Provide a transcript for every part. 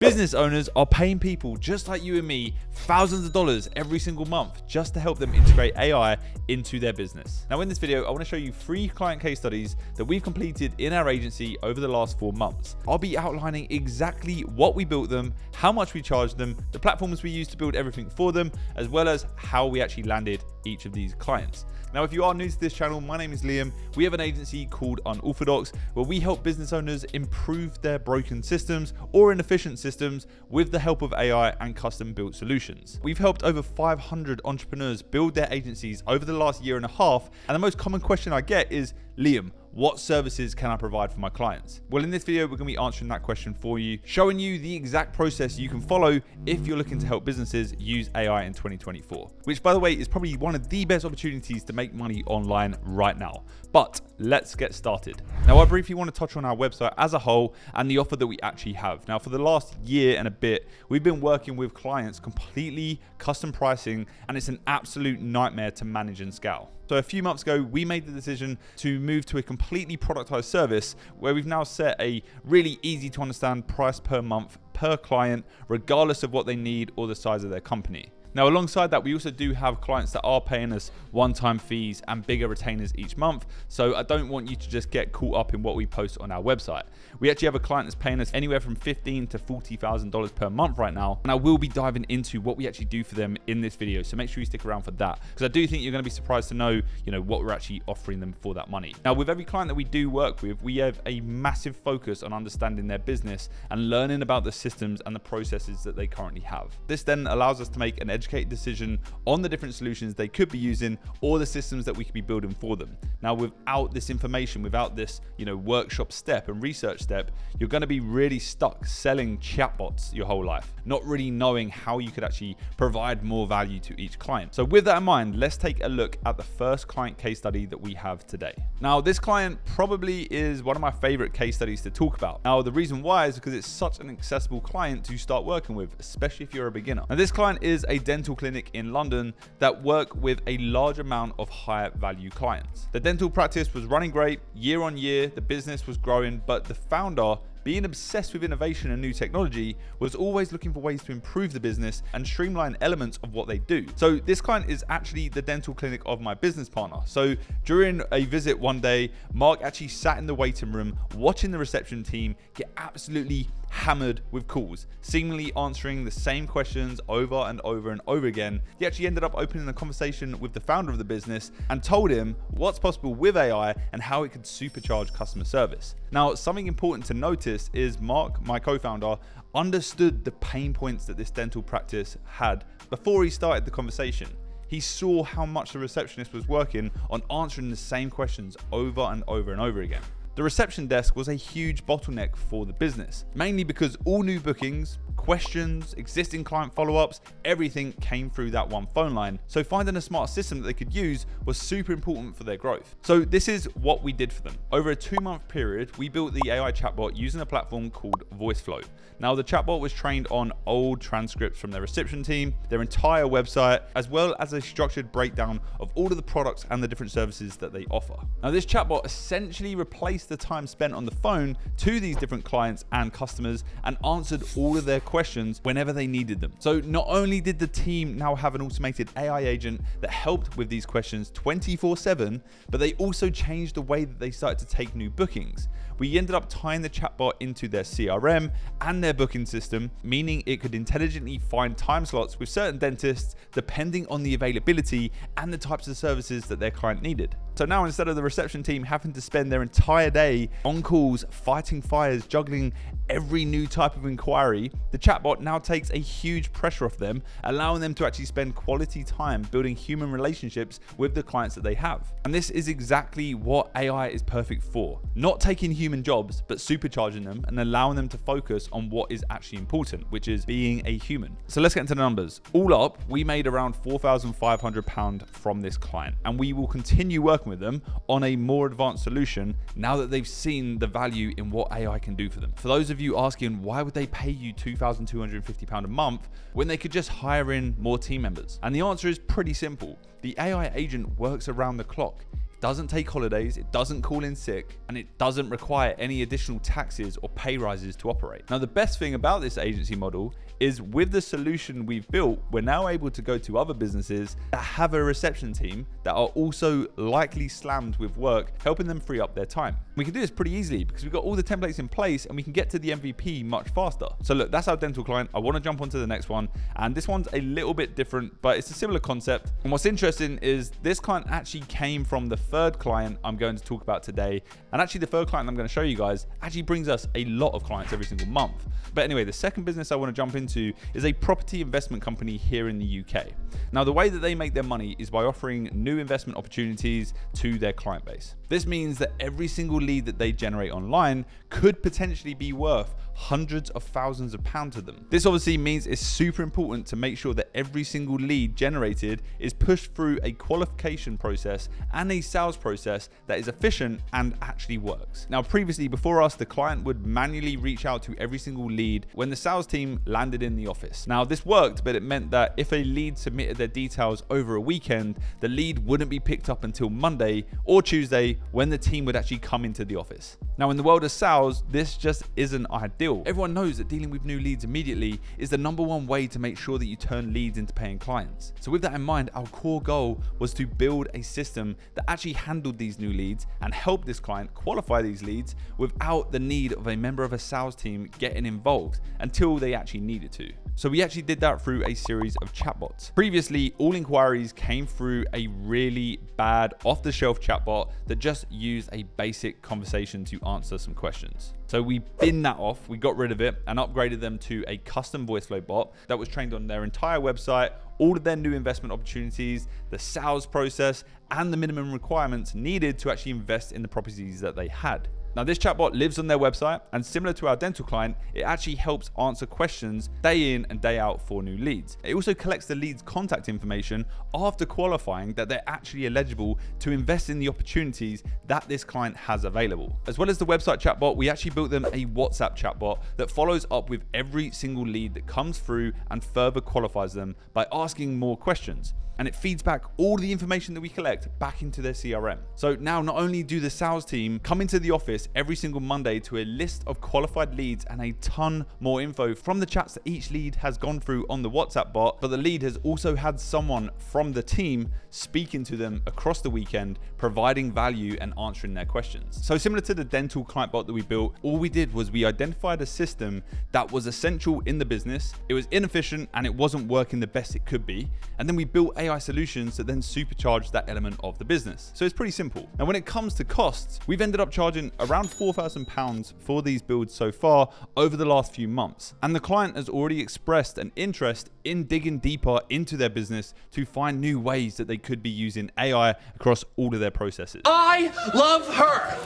Business owners are paying people just like you and me thousands of dollars every single month just to help them integrate AI into their business. Now in this video, I want to show you 3 client case studies that we've completed in our agency over the last 4 months. I'll be outlining exactly what we built them, how much we charged them, the platforms we used to build everything for them, as well as how we actually landed each of these clients. Now, if you are new to this channel, my name is Liam. We have an agency called Unorthodox where we help business owners improve their broken systems or inefficient systems with the help of AI and custom built solutions. We've helped over 500 entrepreneurs build their agencies over the last year and a half. And the most common question I get is, Liam, what services can I provide for my clients? Well, in this video, we're going to be answering that question for you, showing you the exact process you can follow if you're looking to help businesses use AI in 2024, which, by the way, is probably one of the best opportunities to make money online right now. But let's get started. Now, I briefly want to touch on our website as a whole and the offer that we actually have. Now, for the last year and a bit, we've been working with clients completely custom pricing, and it's an absolute nightmare to manage and scale. So a few months ago, we made the decision to move to a completely productized service where we've now set a really easy to understand price per month per client, regardless of what they need or the size of their company. Now, alongside that, we also do have clients that are paying us one-time fees and bigger retainers each month. So I don't want you to just get caught up in what we post on our website. We actually have a client that's paying us anywhere from $15,000 to $40,000 per month right now. And I will be diving into what we actually do for them in this video. So make sure you stick around for that, because I do think you're going to be surprised to know, what we're actually offering them for that money. Now, with every client that we do work with, we have a massive focus on understanding their business and learning about the systems and the processes that they currently have. This then allows us to make an educated decision on the different solutions they could be using or the systems that we could be building for them. Now, without this information, without this, workshop step and research step, you're going to be really stuck selling chatbots your whole life, not really knowing how you could actually provide more value to each client. So with that in mind, let's take a look at the first client case study that we have today. Now, this client probably is one of my favorite case studies to talk about. Now, the reason why is because it's such an accessible client to start working with, especially if you're a beginner. Now, this client is a dental clinic in London that work with a large amount of higher value clients. The dental practice was running great year on year, the business was growing, but the founder, being obsessed with innovation and new technology, was always looking for ways to improve the business and streamline elements of what they do. So this client is actually the dental clinic of my business partner. So during a visit one day, Mark actually sat in the waiting room watching the reception team get absolutely hammered with calls, seemingly answering the same questions over and over and over again. He actually ended up opening a conversation with the founder of the business and told him what's possible with AI and how it could supercharge customer service. Now, something important to notice is Mark, my co-founder, understood the pain points that this dental practice had before he started the conversation. He saw how much the receptionist was working on answering the same questions over and over and over again. The reception desk was a huge bottleneck for the business, mainly because all new bookings, questions, existing client follow-ups, everything came through that one phone line. So finding a smart system that they could use was super important for their growth. So this is what we did for them. Over a 2-month period, we built the AI chatbot using a platform called VoiceFlow. Now, the chatbot was trained on old transcripts from their reception team, their entire website, as well as a structured breakdown of all of the products and the different services that they offer. Now, this chatbot essentially replaced the time spent on the phone to these different clients and customers and answered all of their questions whenever they needed them. So not only did the team now have an automated AI agent that helped with these questions 24/7, but they also changed the way that they started to take new bookings. We ended up tying the chatbot into their CRM and their booking system, meaning it could intelligently find time slots with certain dentists depending on the availability and the types of services that their client needed. So now, instead of the reception team having to spend their entire day on calls, fighting fires, juggling every new type of inquiry, the chatbot now takes a huge pressure off them, allowing them to actually spend quality time building human relationships with the clients that they have. And this is exactly what AI is perfect for. Not taking human jobs, but supercharging them and allowing them to focus on what is actually important, which is being a human. So let's get into the numbers. All up, we made around £4,500 from this client, and we will continue working with them on a more advanced solution now that they've seen the value in what AI can do for them. For those of you asking, why would they pay you £2,250 a month when they could just hire in more team members? And the answer is pretty simple. The AI agent works around the clock. it doesn't take holidays, it doesn't call in sick, and it doesn't require any additional taxes or pay rises to operate. Now, the best thing about this agency model is with the solution we've built, we're now able to go to other businesses that have a reception team that are also likely slammed with work, helping them free up their time. We can do this pretty easily because we've got all the templates in place and we can get to the MVP much faster. So look, that's our dental client. I want to jump onto the next one. And this one's a little bit different, but it's a similar concept. And what's interesting is this client actually came from the third client I'm going to talk about today. And actually the third client I'm going to show you guys actually brings us a lot of clients every single month. But anyway, the second business I want to jump into is a property investment company here in the UK. Now, the way that they make their money is by offering new investment opportunities to their client base. This means that every single lead that they generate online could potentially be worth hundreds of thousands of pounds to them. This obviously means it's super important to make sure that every single lead generated is pushed through a qualification process and a sales process that is efficient and actually works. Now, previously, before us, the client would manually reach out to every single lead when the sales team landed in the office. Now, this worked, but it meant that if a lead submitted their details over a weekend, the lead wouldn't be picked up until Monday or Tuesday when the team would actually come into the office. Now, in the world of sales, this just isn't ideal. Everyone knows that dealing with new leads immediately is the number one way to make sure that you turn leads into paying clients. So with that in mind, our core goal was to build a system that actually handled these new leads and helped this client qualify these leads without the need of a member of a sales team getting involved until they actually needed to. So we actually did that through a series of chatbots. Previously, all inquiries came through a really bad off-the-shelf chatbot that just used a basic conversation to answer some questions. So we binned that off, we got rid of it and upgraded them to a custom voice flow bot that was trained on their entire website, all of their new investment opportunities, the sales process, and the minimum requirements needed to actually invest in the properties that they had. Now, this chatbot lives on their website, and similar to our dental client, it actually helps answer questions day in and day out for new leads. It also collects the lead's contact information after qualifying that they're actually eligible to invest in the opportunities that this client has available. As well as the website chatbot, we actually built them a WhatsApp chatbot that follows up with every single lead that comes through and further qualifies them by asking more questions. And it feeds back all the information that we collect back into their CRM. So now not only do the sales team come into the office every single Monday to a list of qualified leads and a ton more info from the chats that each lead has gone through on the WhatsApp bot, but the lead has also had someone from the team speaking to them across the weekend, providing value and answering their questions. So similar to the dental client bot that we built, all we did was we identified a system that was essential in the business, it was inefficient and it wasn't working the best it could be, and then we built AI solutions that then supercharge that element of the business. So it's pretty simple. Now, when it comes to costs, we've ended up charging around £4,000 for these builds so far over the last few months. And the client has already expressed an interest in digging deeper into their business to find new ways that they could be using AI across all of their processes. I love her.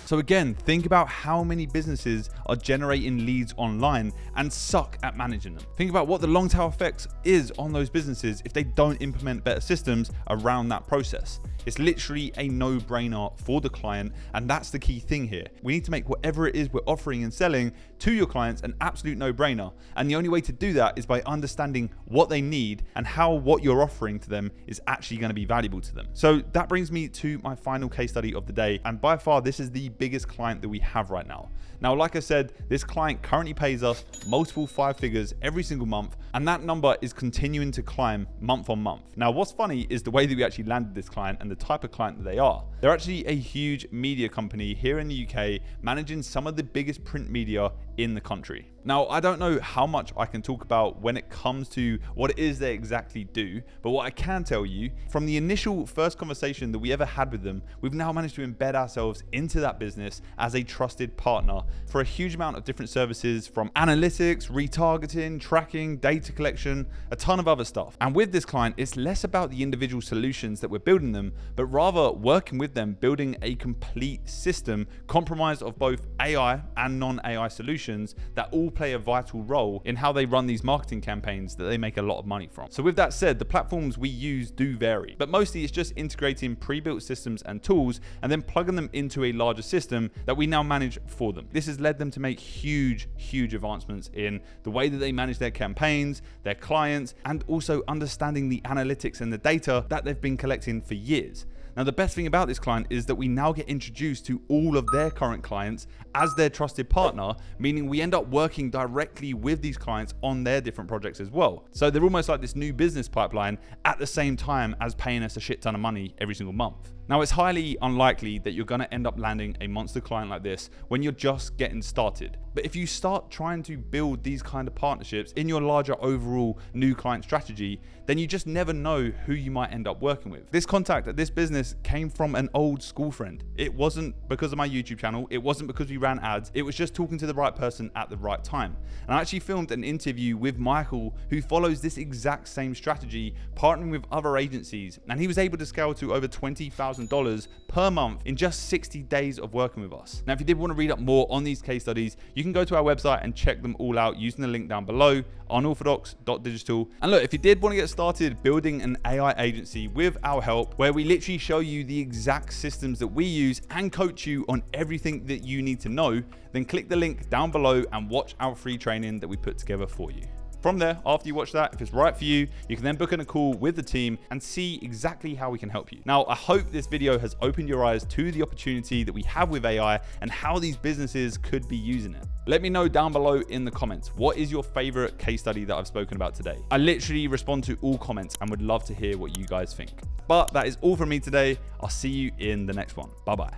So again, think about how many businesses are generating leads online and suck at managing them. Think about what the long tail effects is on those businesses if they don't implement better systems around that process. It's literally a no-brainer for the client, and that's the key thing here. We need to make whatever it is we're offering and selling to your clients an absolute no-brainer. And the only way to do that is by understanding what they need and how what you're offering to them is actually going to be valuable to them. So that brings me to my final case study of the day. And by far, this is the biggest client that we have right now. Now, like I said, this client currently pays us multiple 5 figures every single month, and that number is continuing to climb month on month. Now, what's funny is the way that we actually landed this client and the type of client that they are. They're actually a huge media company here in the UK, managing some of the biggest print media in the country. Now, I don't know how much I can talk about when it comes to what it is they exactly do, but what I can tell you, from the initial first conversation that we ever had with them, we've now managed to embed ourselves into that business as a trusted partner for a huge amount of different services, from analytics, retargeting, tracking, data collection, a ton of other stuff. And with this client, it's less about the individual solutions that we're building them, but rather working with them, building a complete system comprised of both AI and non-AI solutions that all play a vital role in how they run these marketing campaigns that they make a lot of money from. So with that said, the platforms we use do vary, but mostly it's just integrating pre-built systems and tools and then plugging them into a larger system that we now manage for them. This has led them to make huge advancements in the way that they manage their campaigns, their clients, and also understanding the analytics and the data that they've been collecting for years. Now, the best thing about this client is that we now get introduced to all of their current clients as their trusted partner, meaning we end up working directly with these clients on their different projects as well. So they're almost like this new business pipeline at the same time as paying us a shit ton of money every single month. Now, it's highly unlikely that you're going to end up landing a monster client like this when you're just getting started. But if you start trying to build these kind of partnerships in your larger overall new client strategy, then you just never know who you might end up working with. This contact at this business came from an old school friend. It wasn't because of my YouTube channel. It wasn't because we ran ads. It was just talking to the right person at the right time. And I actually filmed an interview with Michael, who follows this exact same strategy, partnering with other agencies. And he was able to scale to over $20,000 per month in just 60 days of working with us. Now, if you did want to read up more on these case studies, you can go to our website and check them all out using the link down below, unorthodox.digital. And look, if you did want to get started building an AI agency with our help, where we literally show you the exact systems that we use and coach you on everything that you need to know, then click the link down below and watch our free training that we put together for you. From there, after you watch that, if it's right for you, you can then book in a call with the team and see exactly how we can help you. Now, I hope this video has opened your eyes to the opportunity that we have with AI and how these businesses could be using it. Let me know down below in the comments, what is your favorite case study that I've spoken about today? I literally respond to all comments and would love to hear what you guys think. But that is all from me today. I'll see you in the next one. Bye-bye.